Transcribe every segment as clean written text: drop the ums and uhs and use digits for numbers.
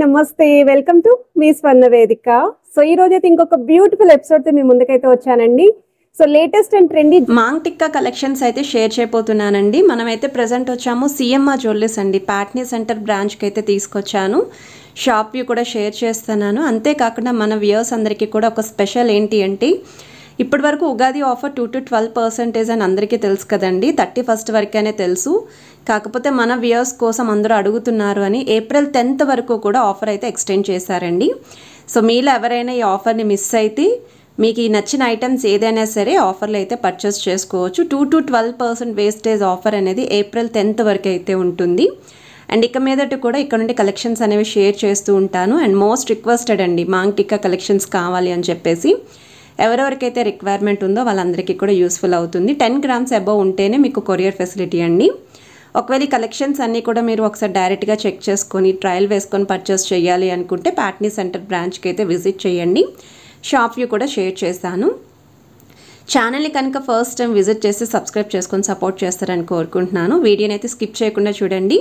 నమస్తే welcome to me స్వర్ణ వేదిక. So ఈ రోజు అయితే ఇంకొక బ్యూటిఫుల్ ఎపిసోడ్ తో మీ ముందుకైతే వచ్చానండి. So latest and trendy maang tikka collections అయితే షేర్ చేయబోతున్నానండి. మనమైతే ప్రెజెంట్ వచ్చాము సిఎంఆర్ జ్యువెలర్స్ అండి, ప్యాట్నీ సెంటర్ బ్రాంచ్కి అయితే తీసుకొచ్చాను. షాప్ వ్యూ కూడా షేర్ చేస్తున్నాను. అంతేకాకుండా మన వ్యూయర్స్ అందరికీ కూడా ఒక స్పెషల్ ఏంటి అంటే, ఇప్పటి వరకు ఉగాది ఆఫర్ 2 to 12% అని అందరికీ తెలుసు కదండి. 31st వరకనే తెలుసు. కాకపోతే మన వ్యూయర్స్ కోసం అందరూ అడుగుతున్నారు అని ఏప్రిల్ 10th వరకు కూడా ఆఫర్ అయితే ఎక్స్టెండ్ చేశారండి. సో మీలో ఎవరైనా ఈ ఆఫర్ని మిస్ అయితే మీకు ఈ నచ్చిన ఐటమ్స్ ఏదైనా సరే ఆఫర్లు అయితే పర్చేస్ చేసుకోవచ్చు. 2 to 12% వేస్టేజ్ ఆఫర్ అనేది ఏప్రిల్ 10th వరకు అయితే ఉంటుంది. అండ్ ఇక మీదట కూడా ఇక్కడ నుండి కలెక్షన్స్ అనేవి షేర్ చేస్తూ ఉంటాను. అండ్ మోస్ట్ రిక్వెస్టెడ్ అండి, మాంగ్ టిక్కా కలెక్షన్స్ కావాలి అని చెప్పేసి ఎవరెవరికైతే రిక్వైర్మెంట్ ఉందో వాళ్ళందరికీ కూడా యూస్ఫుల్ అవుతుంది. 10 grams అబవ్ ఉంటేనే మీకు కొరియర్ ఫెసిలిటీ అండి. ఒకవేళ ఈ కలెక్షన్స్ అన్నీ కూడా మీరు ఒకసారి డైరెక్ట్గా చెక్ చేసుకొని ట్రయల్ వేసుకొని పర్చేస్ చేయాలి అనుకుంటే ప్యాట్నీ సెంటర్ బ్రాంచ్కి అయితే విజిట్ చేయండి. షాప్ వ్యూ కూడా షేర్ చేస్తాను. ఛానల్ని కనుక ఫస్ట్ టైం విజిట్ చేసి సబ్స్క్రైబ్ చేసుకొని సపోర్ట్ చేస్తారని కోరుకుంటున్నాను. వీడియోని అయితే స్కిప్ చేయకుండా చూడండి.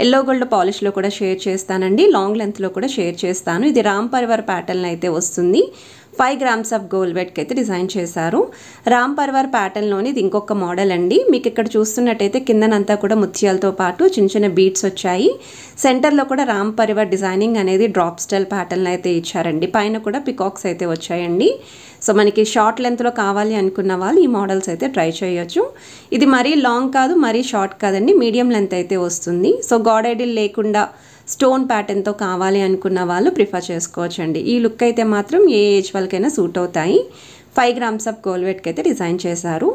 ఎల్లో గోల్డ్ పాలిష్లో కూడా షేర్ చేస్తానండి, లాంగ్ లెంత్లో కూడా షేర్ చేస్తాను. ఇది రామ్ పరివార్ ప్యాటర్న్ అయితే వస్తుంది. 5 grams ఆఫ్ గోల్డ్ వెట్కి అయితే డిజైన్ చేశారు. రామ్ పరివార్ ప్యాటర్న్లోని ఇది ఇంకొక మోడల్ అండి. మీకు ఇక్కడ చూస్తున్నట్టయితే కిందనంతా కూడా ముత్యాలతో పాటు చిన్న చిన్న బీట్స్ వచ్చాయి. సెంటర్లో కూడా రామ్ పరివార్ డిజైనింగ్ అనేది డ్రాప్ స్టైల్ ప్యాటర్న్ అయితే ఇచ్చారండి. పైన కూడా పికాక్స్ అయితే వచ్చాయండి. సో మనకి షార్ట్ లెంత్లో కావాలి అనుకున్న వాళ్ళు ఈ మోడల్స్ అయితే ట్రై చేయొచ్చు. ఇది మరీ లాంగ్ కాదు, మరీ షార్ట్ కాదండి, మీడియం లెంత్ అయితే వస్తుంది. సో గాడ్ ఐడిల్ లేకుండా స్టోన్ ప్యాటర్న్తో కావాలి అనుకున్న వాళ్ళు ప్రిఫర్ చేసుకోవచ్చు అండి. ఈ లుక్ అయితే మాత్రం ఏ ఏజ్ వాళ్ళకైనా సూట్ అవుతాయి. 5 grams ఆఫ్ గోల్డ్ వెట్కి అయితే డిజైన్ చేశారు.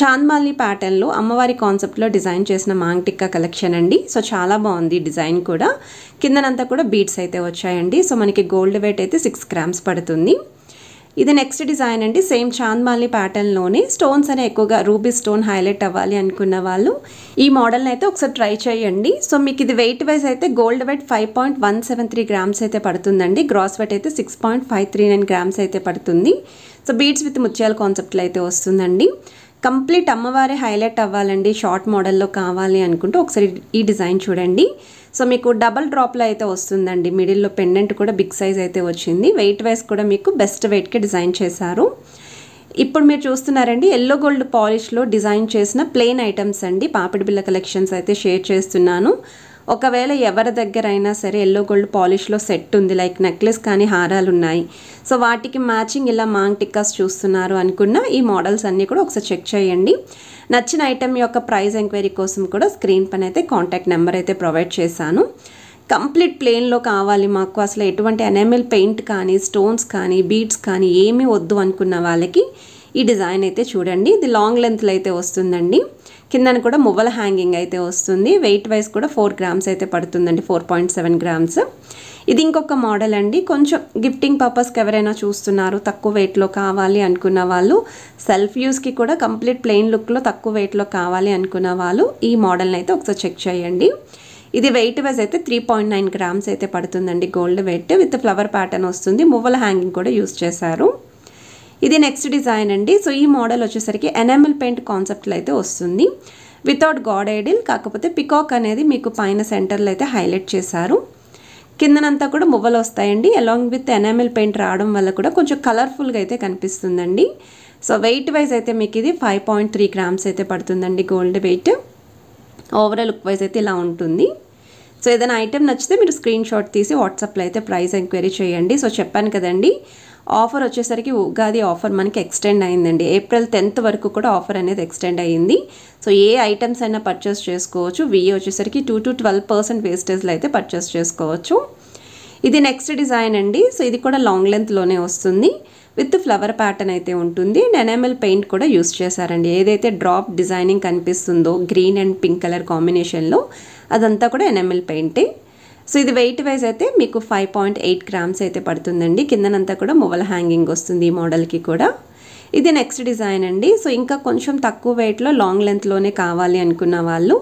చాంద్మాలి ప్యాటర్న్లో అమ్మవారి కాన్సెప్ట్లో డిజైన్ చేసిన మాంగ్ టిక్కా కలెక్షన్ అండి. సో చాలా బాగుంది డిజైన్ కూడా. కిందనంతా కూడా బీడ్స్ అయితే వచ్చాయండి. సో మనకి గోల్డ్ వెయిట్ అయితే 6 grams పడుతుంది. ఇది నెక్స్ట్ డిజైన్ అండి. సేమ్ చాంద్మాలి ప్యాటర్న్లోనే స్టోన్స్ అనే ఎక్కువగా రూబీ స్టోన్ హైలైట్ అవ్వాలి అనుకున్న వాళ్ళు ఈ మోడల్ని అయితే ఒకసారి ట్రై చేయండి. సో మీకు ఇది వెయిట్ వైజ్ అయితే గోల్డ్ వెయిట్ 5.173 grams అయితే పడుతుందండి. గ్రాస్ వెయిట్ అయితే 6.539 grams అయితే పడుతుంది. సో బీడ్స్ విత్ ముత్యాల కాన్సెప్ట్లో అయితే వస్తుందండి. కంప్లీట్ అమ్మవారే హైలైట్ అవ్వాలండి, షార్ట్ మోడల్లో కావాలి అనుకుంటే ఒకసారి ఈ డిజైన్ చూడండి. సో మీకు డబల్ డ్రాప్లో అయితే వస్తుందండి. మిడిల్లో పెండెంట్ కూడా బిగ్ సైజ్ అయితే వచ్చింది. వెయిట్ వైజ్ కూడా మీకు బెస్ట్ వెయిట్కి డిజైన్ చేశారు. ఇప్పుడు మీరు చూస్తున్నారండి ఎల్లో గోల్డ్ పాలిష్లో డిజైన్ చేసిన ప్లెయిన్ ఐటమ్స్ అండి. పాపిడి బిళ్ళ కలెక్షన్స్ అయితే షేర్ చేస్తున్నాను. ఒకవేళ ఎవరి దగ్గర అయినా సరే ఎల్లో గోల్డ్ పాలిష్లో సెట్ ఉంది, లైక్ నెక్లెస్ కానీ హారాలు ఉన్నాయి, సో వాటికి మ్యాచింగ్ ఇలా మాంగ్ టిక్కాస్ చూస్తున్నారు అనుకున్న ఈ మోడల్స్ అన్నీ కూడా ఒకసారి చెక్ చేయండి. నచ్చిన ఐటెం యొక్క ప్రైస్ ఎంక్వైరీ కోసం కూడా స్క్రీన్ పైన అయితే కాంటాక్ట్ నెంబర్ అయితే ప్రొవైడ్ చేశాను. కంప్లీట్ ప్లెయిన్లో కావాలి మాకు, అసలు ఎటువంటి ఎనామిల్ పెయింట్ కానీ స్టోన్స్ కానీ బీడ్స్ కానీ ఏమీ వద్దు అనుకున్న వాళ్ళకి ఈ డిజైన్ అయితే చూడండి. ఇది లాంగ్ లెంత్లో అయితే వస్తుందండి. కిందన కూడా మువ్వల హ్యాంగింగ్ అయితే వస్తుంది. వెయిట్ వైజ్ కూడా 4 grams అయితే పడుతుందండి, 4.7 grams. ఇది ఇంకొక మోడల్ అండి. కొంచెం గిఫ్టింగ్ పర్పస్కి ఎవరైనా చూస్తున్నారు, తక్కువ వెయిట్లో కావాలి అనుకున్న వాళ్ళు, సెల్ఫ్ యూస్కి కూడా కంప్లీట్ ప్లెయిన్ లుక్లో తక్కువ వెయిట్లో కావాలి అనుకున్న వాళ్ళు ఈ మోడల్ని అయితే ఒకసారి చెక్ చేయండి. ఇది వెయిట్ వైజ్ అయితే 3.9 grams అయితే పడుతుందండి. Gold weight with flower pattern వస్తుంది. మువ్వల హ్యాంగింగ్ కూడా యూస్ చేశారు. ఇది నెక్స్ట్ డిజైన్ అండి. సో ఈ మోడల్ వచ్చేసరికి ఎనామిల్ పెయింట్ కాన్సెప్ట్లో అయితే వస్తుంది. వితౌట్ గాడ్ ఐడిల్, కాకపోతే పికాక్ అనేది మీకు పైన సెంటర్లో అయితే హైలైట్ చేశారు. కిందనంతా కూడా మువ్వలు వస్తాయండి. అలాంగ్ విత్ ఎనామిల్ పెయింట్ రావడం వల్ల కూడా కొంచెం కలర్ఫుల్గా అయితే కనిపిస్తుందండి. సో వెయిట్ వైజ్ అయితే మీకు ఇది 5.3 grams అయితే పడుతుందండి gold weight. Overall look wise అయితే ఇలా ఉంటుంది. సో ఏదైనా ఐటెం నచ్చితే మీరు స్క్రీన్ షాట్ తీసి వాట్సాప్లో అయితే ప్రైస్ ఎంక్వైరీ చేయండి. సో చెప్పాను కదండి, ఆఫర్ వచ్చేసరికి ఉగాది ఆఫర్ మనకి ఎక్స్టెండ్ అయిందండి. ఏప్రిల్ 10th వరకు కూడా ఆఫర్ అనేది ఎక్స్టెండ్ అయ్యింది. సో ఏ ఐటమ్స్ అయినా పర్చేస్ చేసుకోవచ్చు. విఏ వచ్చేసరికి 2 to 12% వేస్టేజ్లో అయితే పర్చేస్ చేసుకోవచ్చు. ఇది నెక్స్ట్ డిజైన్ అండి. సో ఇది కూడా లాంగ్ లెంత్లోనే వస్తుంది. విత్ ఫ్లవర్ ప్యాటర్న్ అయితే ఉంటుంది. ఎనామిల్ పెయింట్ కూడా యూస్ చేశారండి. ఏదైతే డ్రాప్ డిజైనింగ్ కనిపిస్తుందో గ్రీన్ అండ్ పింక్ కలర్ కాంబినేషన్లో అదంతా కూడా ఎనామిల్ పెయింటే. సో ఇది వెయిట్ వైజ్ అయితే మీకు 5.8 grams అయితే పడుతుందండి. కిందనంతా కూడా మువ్వల హ్యాంగింగ్ వస్తుంది ఈ మోడల్కి కూడా. ఇది నెక్స్ట్ డిజైన్ అండి. సో ఇంకా కొంచెం తక్కువ వెయిట్లో లాంగ్ లెంత్లోనే కావాలి అనుకున్న వాళ్ళు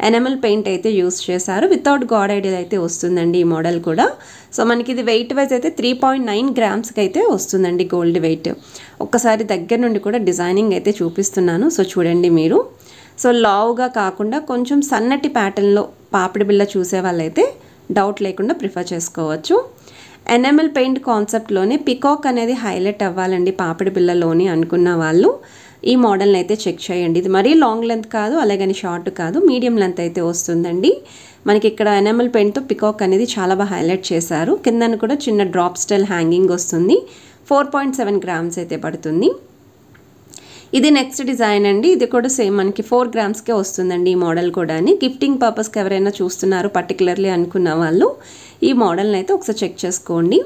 ఎనామిల్ పెయింట్ అయితే యూస్ చేశారు. వితౌట్ గాడ్ ఐడిల్ అయితే వస్తుందండి ఈ మోడల్ కూడా. సో మనకి ఇది వెయిట్ వైజ్ అయితే 3.9 grams అయితే వస్తుందండి గోల్డ్ వెయిట్. ఒక్కసారి దగ్గర నుండి కూడా డిజైనింగ్ అయితే చూపిస్తున్నాను. సో చూడండి మీరు. సో లావుగా కాకుండా కొంచెం సన్నటి ప్యాటర్న్లో పాపిడి బిళ్ళ చూసే వాళ్ళైతే డౌట్ లేకుండా ప్రిఫర్ చేసుకోవచ్చు. ఎనామెల్ పెయింట్ కాన్సెప్ట్లోనే పికాక్ అనేది హైలైట్ అవ్వాలండి పాపిడి బిళ్ళలోని అనుకున్న వాళ్ళు ఈ మోడల్ని అయితే చెక్ చేయండి. ఇది మరీ లాంగ్ లెంత్ కాదు, అలాగని షార్ట్ కాదు, మీడియం లెంత్ అయితే వస్తుందండి. మనకి ఇక్కడ ఎనామెల్ పెయింట్తో పికాక్ అనేది చాలా బాగా హైలైట్ చేశారు. కిందను కూడా చిన్న డ్రాప్ స్టైల్ హ్యాంగింగ్ వస్తుంది. 4.7 గ్రామ్స్ అయితే పడుతుంది. ఇది నెక్స్ట్ డిజైన్ అండి. ఇది కూడా సేమ్ మనకి 4 గ్రామ్స్కే వస్తుందండి ఈ మోడల్ కూడా. గిఫ్టింగ్ పర్పస్కి ఎవరైనా చూస్తున్నారు పర్టికులర్లీ అనుకున్న వాళ్ళు ఈ మోడల్ని అయితే ఒకసారి చెక్ చేసుకోండి.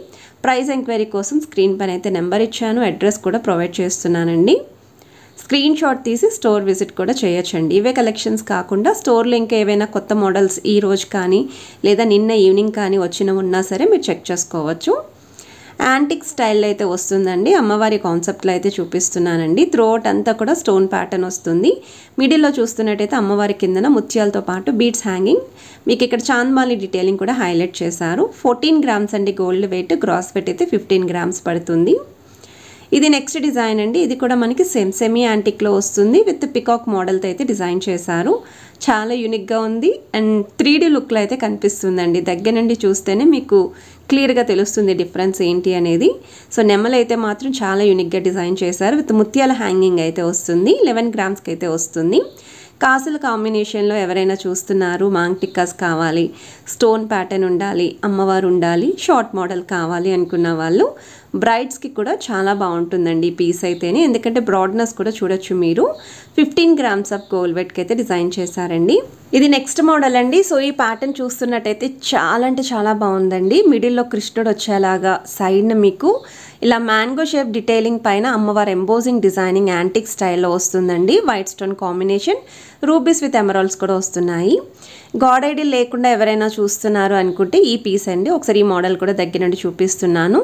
ప్రైస్ ఎంక్వైరీ కోసం స్క్రీన్ పైన అయితే నెంబర్ ఇచ్చాను, అడ్రస్ కూడా ప్రొవైడ్ చేస్తున్నానండి. స్క్రీన్ షాట్ తీసి స్టోర్ విజిట్ కూడా చేయొచ్చండి. ఇవే కలెక్షన్స్ కాకుండా స్టోర్లో ఇంకా ఏవైనా కొత్త మోడల్స్ ఈ రోజు కానీ లేదా నిన్న ఈవినింగ్ కానీ వచ్చినవి ఉన్నా సరే మీరు చెక్ చేసుకోవచ్చు. యాంటిక్ స్టైల్లో అయితే వస్తుందండి. అమ్మవారి కాన్సెప్ట్లో అయితే చూపిస్తున్నానండి. త్రోట్ అంతా కూడా స్టోన్ ప్యాటర్న్ వస్తుంది. మిడిల్లో చూస్తున్నట్టయితే అమ్మవారి కిందన ముత్యాలతో పాటు బీడ్స్ హ్యాంగింగ్. మీకు ఇక్కడ చాంద్మాలి డీటెయిలింగ్ కూడా హైలైట్ చేశారు. 14 గ్రామ్స్ అండి గోల్డ్ వెయిట్. గ్రాస్ వెయిట్ అయితే 15 గ్రామ్స్ పడుతుంది. ఇది నెక్స్ట్ డిజైన్ అండి. ఇది కూడా మనకి సెమీ యాంటిక్లో వస్తుంది. విత్ పికాక్ మోడల్తో అయితే డిజైన్ చేశారు. చాలా యూనిక్గా ఉంది అండ్ 3D లుక్లో అయితే కనిపిస్తుందండి. దగ్గర నుండి చూస్తేనే మీకు క్లియర్గా తెలుస్తుంది డిఫరెన్స్ ఏంటి అనేది. సో నెమ్మలు అయితే మాత్రం చాలా యూనిక్గా డిజైన్ చేశారు. విత్ ముత్యాల హ్యాంగింగ్ అయితే వస్తుంది. 11 గ్రామ్స్కి అయితే వస్తుంది. కాసుల కాంబినేషన్లో ఎవరైనా చూస్తున్నారు, మాంగ్ టిక్కాస్ కావాలి, స్టోన్ ప్యాటర్న్ ఉండాలి, అమ్మవారు ఉండాలి, షార్ట్ మోడల్ కావాలి అనుకున్న వాళ్ళు బ్రైడ్స్కి కూడా చాలా బాగుంటుందండి ఈ పీస్ అయితేనే. ఎందుకంటే బ్రాడ్నెస్ కూడా చూడొచ్చు మీరు. 15 గ్రామ్స్ ఆఫ్ గోల్డ్ వెయిట్కి అయితే డిజైన్ చేశారండి. ఇది నెక్స్ట్ మోడల్ అండి. సో ఈ ప్యాటర్న్ చూస్తున్నట్టయితే చాలా అంటే చాలా బాగుందండి. మిడిల్లో కృష్ణుడు వచ్చేలాగా, సైడ్న మీకు ఇలా మ్యాంగో షేప్ డీటెయిలింగ్ పైన అమ్మవారి ఎంబోజింగ్ డిజైనింగ్ యాంటిక్ స్టైల్లో వస్తుందండి. White stone combination, rubies with emeralds కూడా వస్తున్నాయి. గాడ్ ఐడియల్ లేకుండా ఎవరైనా చూస్తున్నారు అనుకుంటే ఈ పీస్ అండి. ఒకసారి ఈ మోడల్ కూడా దగ్గర నుండి చూపిస్తున్నాను.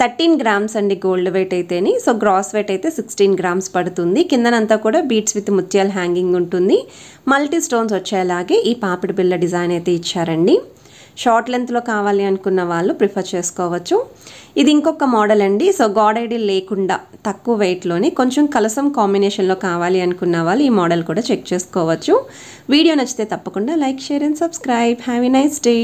13 గ్రామ్స్ అండి గోల్డ్ వెయిట్ అయితేని. సో గ్రాస్ వెయిట్ అయితే 16 గ్రామ్స్ పడుతుంది. కిందనంతా కూడా బీట్స్ విత్ ముత్యాల హ్యాంగింగ్ ఉంటుంది. మల్టీ స్టోన్స్ వచ్చేలాగే ఈ పాపిడి బిళ్ళ డిజైన్ అయితే ఇచ్చారండి. షార్ట్ లెంత్లో కావాలి అనుకున్న వాళ్ళు ప్రిఫర్ చేసుకోవచ్చు. ఇది ఇంకొక మోడల్ అండి. సో గాడ్ ఐడియల్ లేకుండా తక్కువ వెయిట్లోని కొంచెం కలసం కాంబినేషన్లో కావాలి అనుకున్న వాళ్ళు ఈ మోడల్ కూడా చెక్ చేసుకోవచ్చు. వీడియో నచ్చితే తప్పకుండా like, share and subscribe. Have a nice day.